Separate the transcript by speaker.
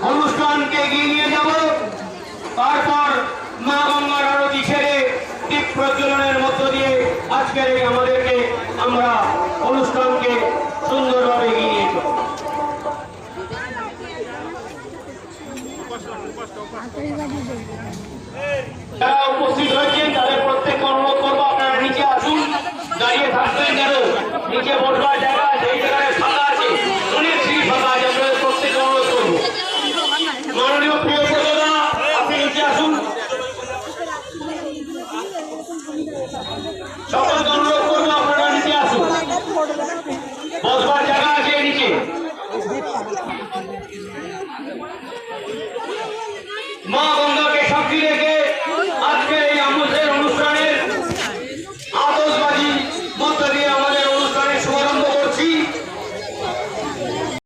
Speaker 1: অনুষ্ঠানকে এগিয়ে নিয়ে যাব। তারপর মা গঙ্গার আরতি সেরে দীপ প্রজ্বলনের মধ্য দিয়ে আজকের এই আমাদেরকে আমরা অনুষ্ঠানকে সুন্দরভাবে এগিয়ে নিয়ে যাব। যারা উপস্থিত হয়েছেন তাদের প্রত্যেককে অনুরোধ করবো আপনারা নিচে আসুন, দাঁড়িয়ে থাকবেন যেন নিচে বসবার জায়গা সেই